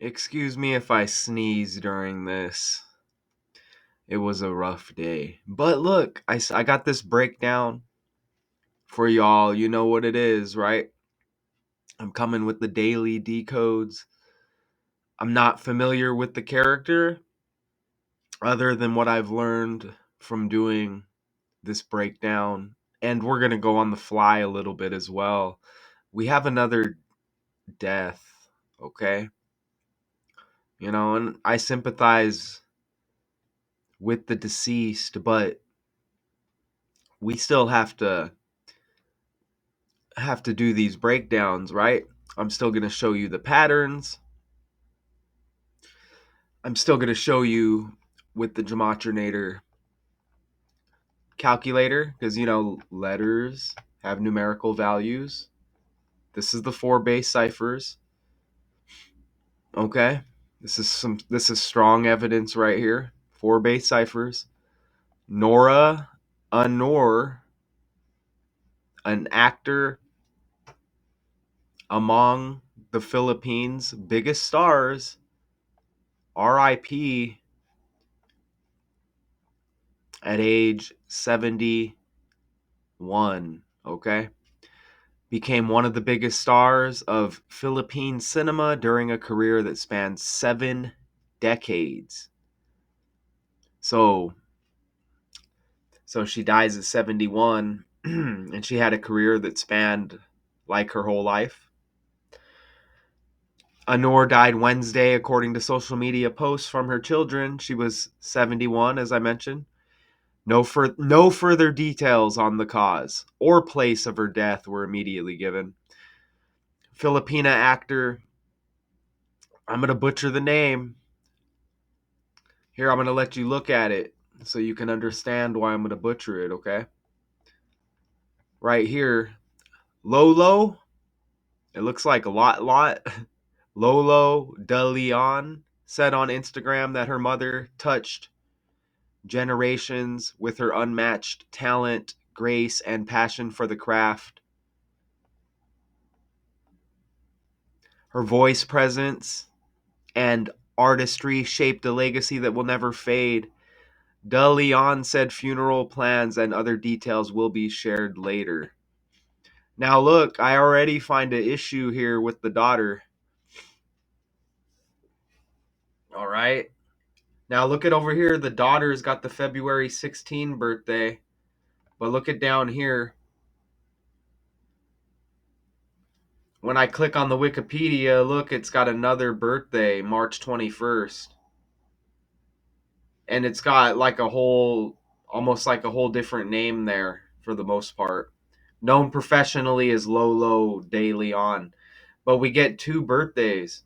Excuse me if I sneeze during this. It was a rough day. But look, I got this breakdown for y'all. You know what it is, right? I'm coming with the daily decodes. I'm not familiar with the character other than what I've learned from doing this breakdown. And we're going to go on the fly a little bit as well. We have another death, okay? And I sympathize with the deceased, but we still have to do these breakdowns, right? I'm still going to show you the patterns. I'm still going to show you with the Gematrinator calculator because letters have numerical values. This is the 4 base ciphers. Okay? This is strong evidence right here. 4 base ciphers. Nora Aunor, an actor among the Philippines' biggest stars, RIP at age 71, okay? Became one of the biggest stars of Philippine cinema during a career that spanned 7 decades. So she dies at 71, and she had a career that spanned like her whole life. Aunor died Wednesday, according to social media posts from her children. She was 71, as I mentioned. No further details on the cause or place of her death were immediately given. Filipina actor, I'm going to butcher the name. Here, I'm going to let you look at it so you can understand why I'm going to butcher it, okay? Right here, Lolo, it looks like a lot. Lolo de Leon said on Instagram that her mother touched generations with her unmatched talent, grace, and passion for the craft. Her voice presence and artistry shaped a legacy that will never fade. De Leon said funeral plans and other details will be shared later. Now look, I already find an issue here with the daughter. All right. Now look at over here. The daughter's got the February 16 birthday. But look at down here. When I click on the Wikipedia, look, it's got another birthday, March 21st. And it's got like almost like a whole different name there for the most part. Known professionally as Lolo de Leon. But we get 2 birthdays.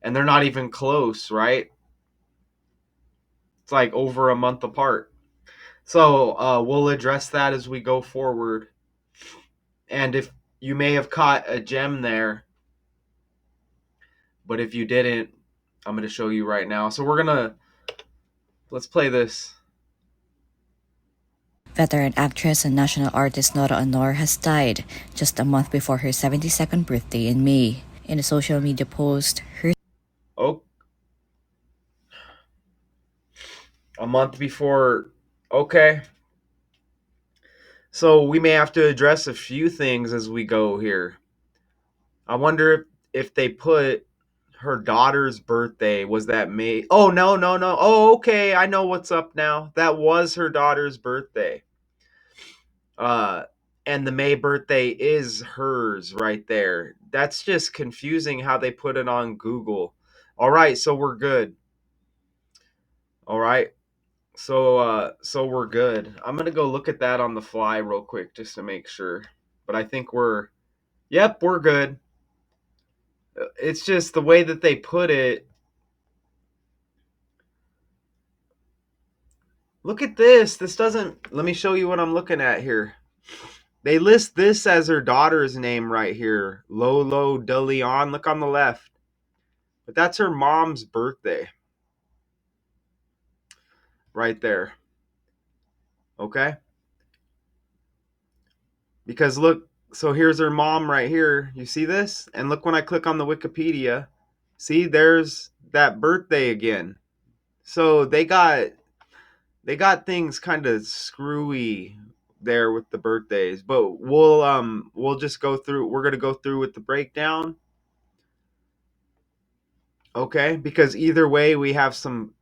And they're not even close, right? It's like over a month apart. So we'll address that as we go forward. And if you may have caught a gem there, but if you didn't, I'm going to show you right now. So let's play this. Veteran actress and national artist Nora Aunor has died just a month before her 72nd birthday in May. In a social media post, her Oh, a month before. Okay. So we may have to address a few things as we go here. I wonder if they put her daughter's birthday was that May. Oh, no. Oh, okay. I know what's up now. That was her daughter's birthday. Uh and the May birthday is hers right there. That's just confusing how they put it on Google. All right, so we're good. All right. So we're good. I'm going to go look at that on the fly real quick just to make sure. But I think we're good. It's just the way that they put it. Look at this. This doesn't Let me show you what I'm looking at here. They list this as her daughter's name right here. Lolo de Leon. Look on the left. But that's her mom's birthday. Right there. Okay? Because look, so here's her mom right here. You see this? And look when I click on the Wikipedia. See, there's that birthday again. So they got things kind of screwy there with the birthdays, but we'll just go through. We're gonna go through with the breakdown, okay? Because either way, we have some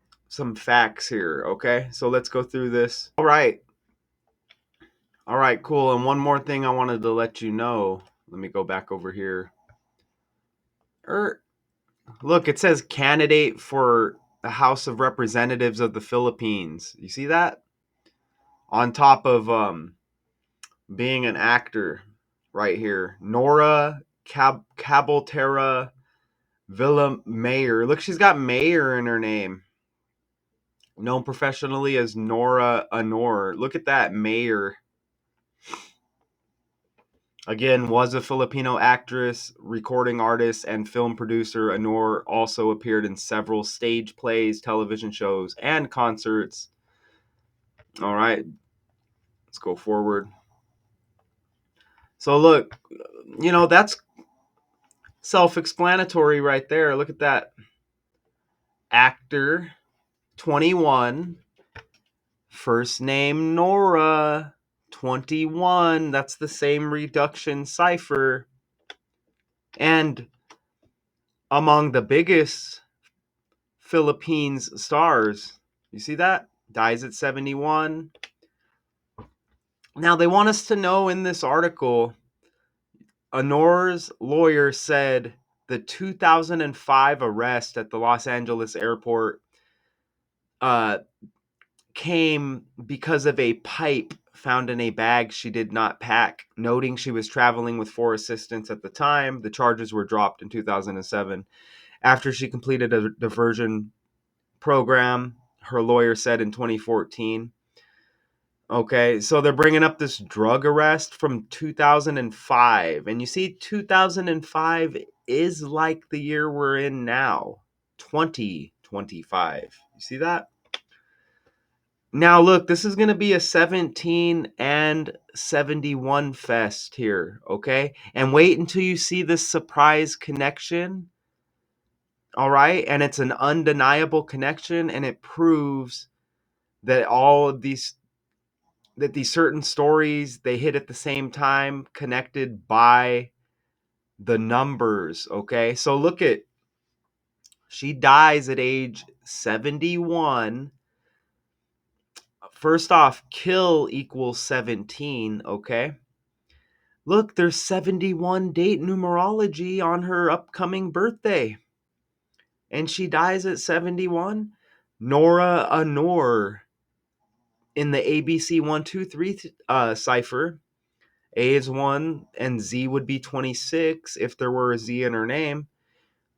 facts here, okay? So let's go through this. All right, cool. And one more thing I wanted to let you know. Let me go back over here. Er, Look, it says candidate for the House of Representatives of the Philippines. You see that? On top of being an actor right here. Nora Cabaltera Villa Mayer. Look, she's got Mayer in her name. Known professionally as Nora Aunor. Look at that, Mayer. Again, was a Filipino actress, recording artist, and film producer. Aunor also appeared in several stage plays, television shows, and concerts. All right, let's go forward. So, look, that's self explanatory right there. Look at that. Actor, 21. First name, Nora, 21. That's the same reduction cipher. And among the biggest Philippines stars. You see that? Dies at 71. Now, they want us to know in this article, Honor's lawyer said the 2005 arrest at the Los Angeles airport uh, came because of a pipe found in a bag she did not pack, noting she was traveling with 4 assistants at the time. The charges were dropped in 2007 after she completed a diversion program, her lawyer said in 2014. Okay, so they're bringing up this drug arrest from 2005. And you see, 2005 is like the year we're in now, 2025. You see that? Now, look, this is going to be a 17 and 71 fest here, okay? And wait until you see this surprise connection, all right? And it's an undeniable connection, and it proves that all of these certain stories, they hit at the same time, connected by the numbers, okay? So look at, she dies at age 71. First off, kill equals 17, okay? Look, there's 71 date numerology on her upcoming birthday. And she dies at 71. Nora Aunor in the ABC 123 cipher. A is 1 and Z would be 26 if there were a Z in her name.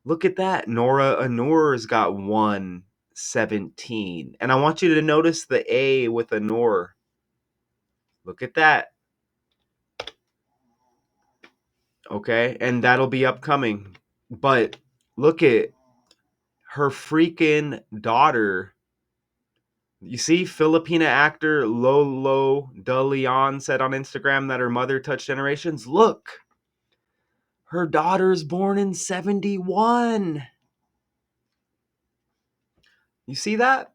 Look at that. Nora Aunor's got 117. And I want you to notice the A with Aunor. Look at that. Okay, and that'll be upcoming. But look at her freaking daughter. You see, Filipina actor Lolo De Leon said on Instagram that her mother touched generations. Look, her daughter's born in 71. You see that?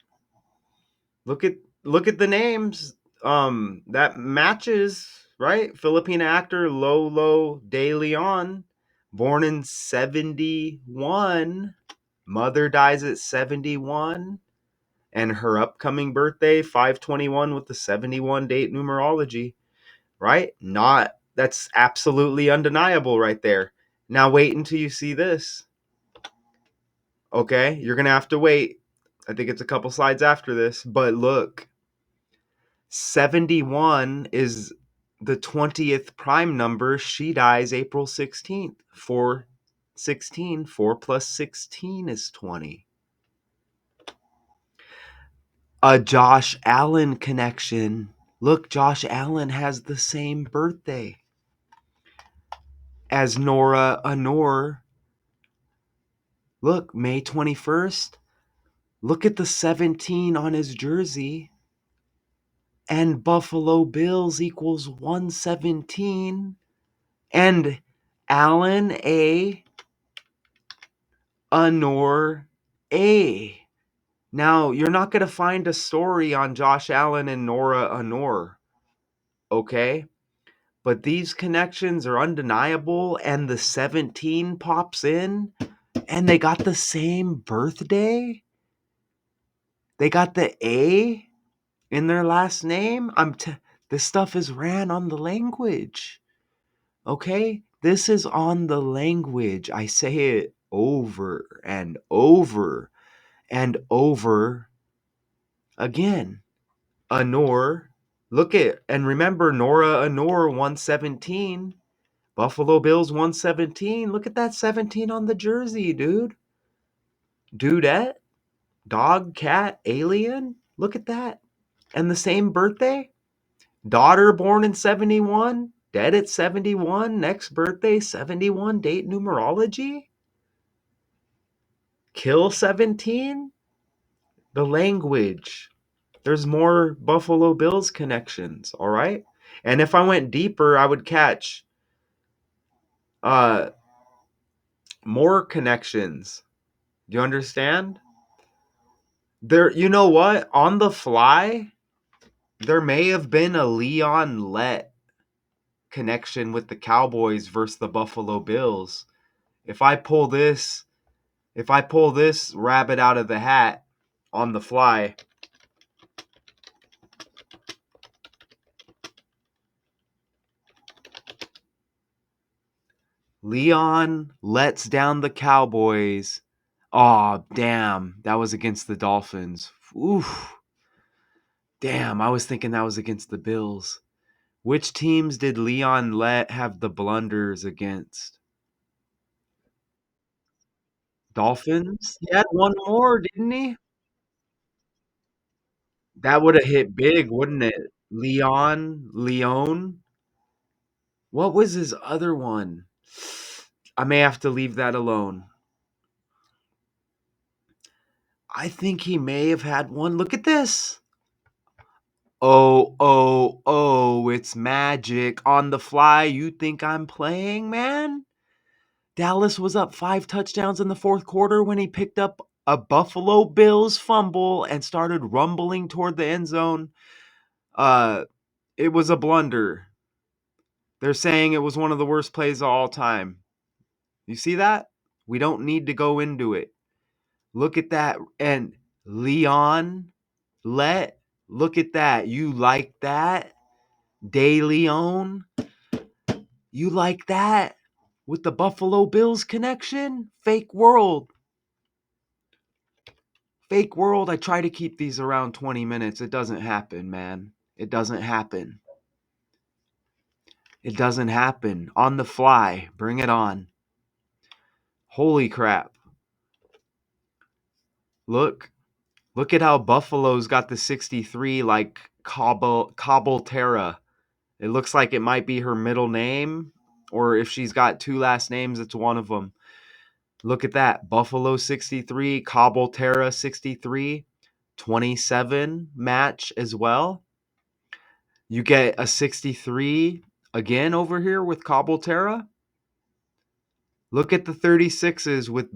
Look at look at the names. That matches, right? Filipina actor Lolo De Leon, born in 71. Mother dies at 71. And her upcoming birthday, 521 with the 71 date numerology, right? Not That's absolutely undeniable right there. Now wait until you see this. Okay? You're gonna have to wait. I think it's a couple slides after this, but look. 71 is the 20th prime number. She dies April 16th. 416. 4 plus 16 is 20. A Josh Allen connection. Look, Josh Allen has the same birthday as Nora Aunor. Look, May 21st. Look at the 17 on his jersey. And Buffalo Bills equals 117. And Alan A. Aunor A. Now, you're not going to find a story on Josh Allen and Nora Aunor, okay? But these connections are undeniable, and the 17 pops in, and they got the same birthday. They got the A in their last name. This stuff is ran on the language. Okay? This is on the language. I say it over and over and over again. Aunor, look at and remember Nora Aunor 117. Buffalo Bills 117. Look at that 17 on the jersey, dude. Dudette, dog, cat, alien. Look at that. And the same birthday? Daughter born in 71, dead at 71, next birthday 71, date numerology. Kill 17? The language. There's more Buffalo Bills connections, all right? And if I went deeper, I would catch uh more connections. Do you understand? There, you know what? On the fly, there may have been a Leon Lett connection with the Cowboys versus the Buffalo Bills. If I pull this, if I pull this rabbit out of the hat on the fly, Leon lets down the Cowboys. Oh, damn. That was against the Dolphins. Oof. Damn, I was thinking that was against the Bills. Which teams did Leon let have the blunders against? Dolphins? He had one more, didn't he? That would have hit big, wouldn't it? Leon. What was his other one? I may have to leave that alone. I think he may have had one. Look at this. Oh, it's magic. On the fly, you think I'm playing, man? Dallas was up 5 touchdowns in the fourth quarter when he picked up a Buffalo Bills fumble and started rumbling toward the end zone. Uh, it was a blunder. They're saying it was one of the worst plays of all time. You see that? We don't need to go into it. Look at that. And Leon, look at that. You like that? De Leon, you like that? With the Buffalo Bills connection? Fake world. Fake world. I try to keep these around 20 minutes. It doesn't happen, man. It doesn't happen. It doesn't happen. On the fly. Bring it on. Holy crap. Look. Look at how Buffalo's got the 63 like Cobble Terra. It looks like it might be her middle name, or if she's got two last names, it's one of them. Look at that. Buffalo 63, Cobble Terra 63, 27 match as well. You get a 63 again over here with Cobble Terra. Look at the 36s with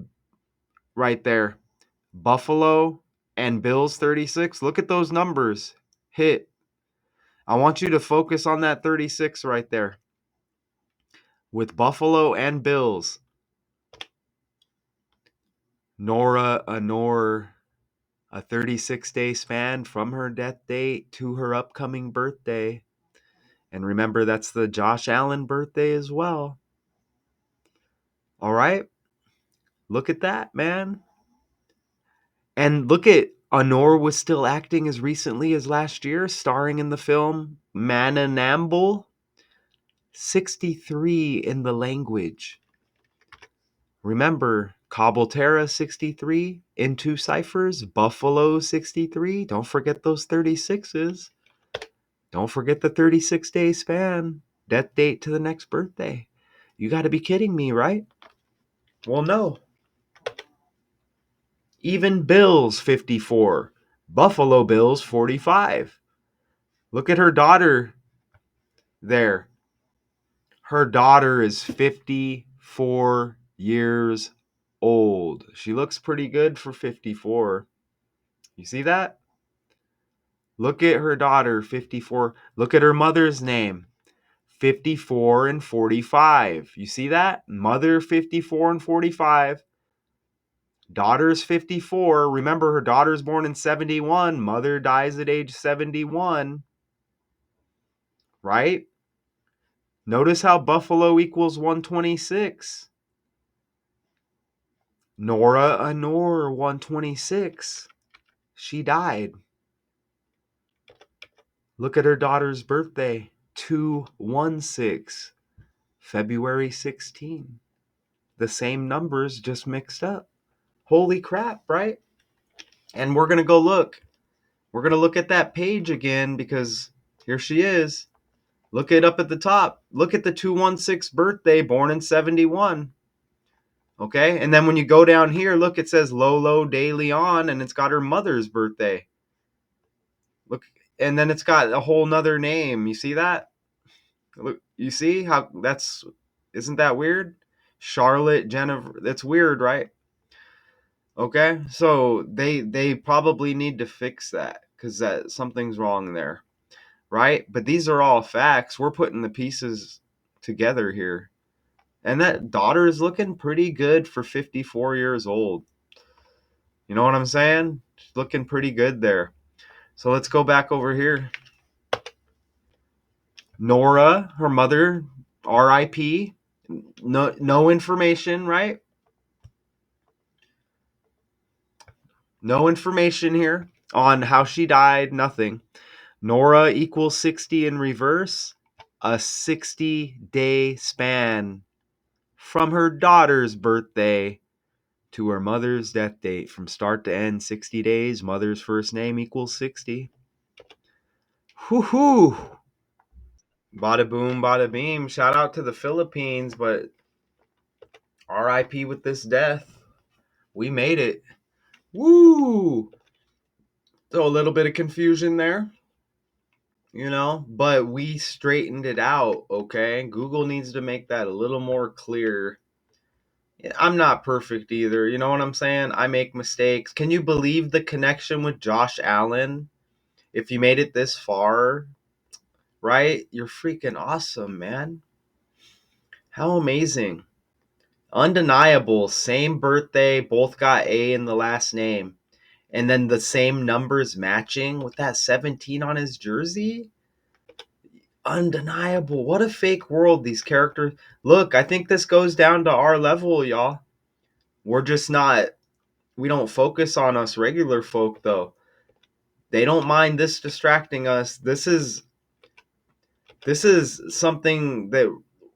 right there. Buffalo and Bills 36. Look at those numbers. Hit. I want you to focus on that 36 right there. With Buffalo and Bills. Nora Aunor, a 36-day span from her death date to her upcoming birthday. And remember, that's the Josh Allen birthday as well. All right? Look at that, man. And look at Honor was still acting as recently as last year, starring in the film Mananamble. 63 in the language. Remember, Cobbletera 63 in two ciphers, Buffalo 63. Don't forget those 36s. Don't forget the 36-day span. Death date to the next birthday. You got to be kidding me, right? Well, no. Even Bills 54. Buffalo Bills 45. Look at her daughter there. Her daughter is 54 years old. She looks pretty good for 54. You see that? Look at her daughter, 54. Look at her mother's name, 54 and 45. You see that? Mother, 54 and 45. Daughter's 54. Remember, her daughter's born in 71. Mother dies at age 71. Right? Notice how Buffalo equals 126. Nora Aunor, 126. She died. Look at her daughter's birthday, 216, February 16. The same numbers, just mixed up. Holy crap, right? And we're going to go look. We're going to look at that page again because here she is. Look it up at the top. Look at the 216 birthday, born in 71. Okay? And then when you go down here, look, it says Lolo de Leon, and it's got her mother's birthday. Look, and then it's got a whole nother name. You see that? Look, you see how that's, isn't that weird? Charlotte Jennifer. That's weird, right? Okay, so they probably need to fix that because that something's wrong there, right? But these are all facts. We're putting the pieces together here, and that daughter is looking pretty good for 54 years old. You know what I'm saying? She's looking pretty good there. So let's go back over here. Nora, her mother, R.I.P. No information, right? No information here on how she died. Nothing. Nora equals 60 in reverse. A 60-day span from her daughter's birthday to her mother's death date. From start to end, 60 days. Mother's first name equals 60. Whoo-hoo. Bada boom, bada beam. Shout out to the Philippines, but RIP with this death. We made it. Woo! So a little bit of confusion there, but we straightened it out, okay? Google needs to make that a little more clear. I'm not perfect either, you know what I'm saying? I make mistakes. Can you believe the connection with Josh Allen? If you made it this far, right? You're freaking awesome, man. How amazing. Undeniable. Same birthday, both got A in the last name. And then the same numbers matching with that 17 on his jersey? Undeniable. What a fake world these characters. Look, I think this goes down to our level, y'all. We're just not, we don't focus on us regular folk though. They don't mind this distracting us. This is something that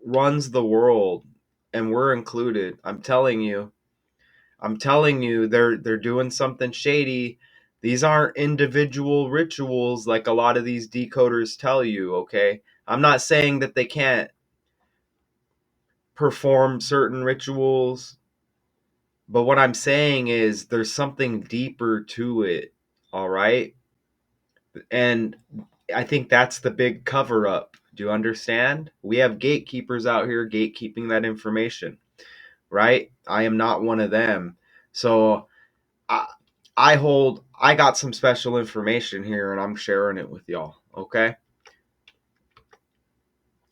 runs the world, and we're included. I'm telling you. They're doing something shady. These aren't individual rituals like a lot of these decoders tell you, okay? I'm not saying that they can't perform certain rituals, but what I'm saying is there's something deeper to it, all right? And I think that's the big cover up. Do you understand? We have gatekeepers out here gatekeeping that information, right? I am not one of them. So I, I got some special information here and I'm sharing it with y'all, okay?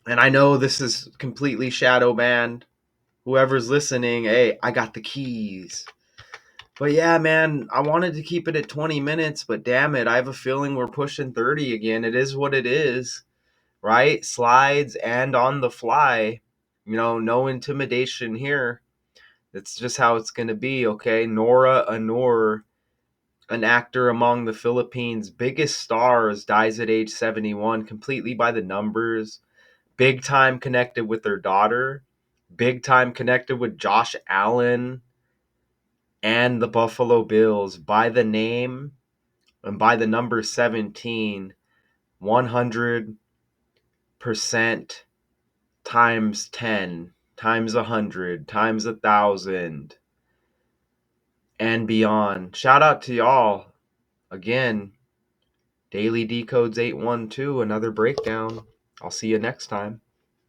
And I know this is completely shadow banned. Whoever's listening, hey, I got the keys. But yeah, man, I wanted to keep it at 20 minutes, but damn it, I have a feeling we're pushing 30 again. It is what it is, right? Slides and on the fly. No intimidation here. It's just how it's going to be, okay? Nora Aunor, an actor among the Philippines' biggest stars, dies at age 71, completely by the numbers. Big time connected with their daughter. Big time connected with Josh Allen and the Buffalo Bills by the name and by the number 17, 100% times 10, times 100, times 1,000, and beyond. Shout out to y'all. Again, Daily Decodes 812, another breakdown. I'll see you next time.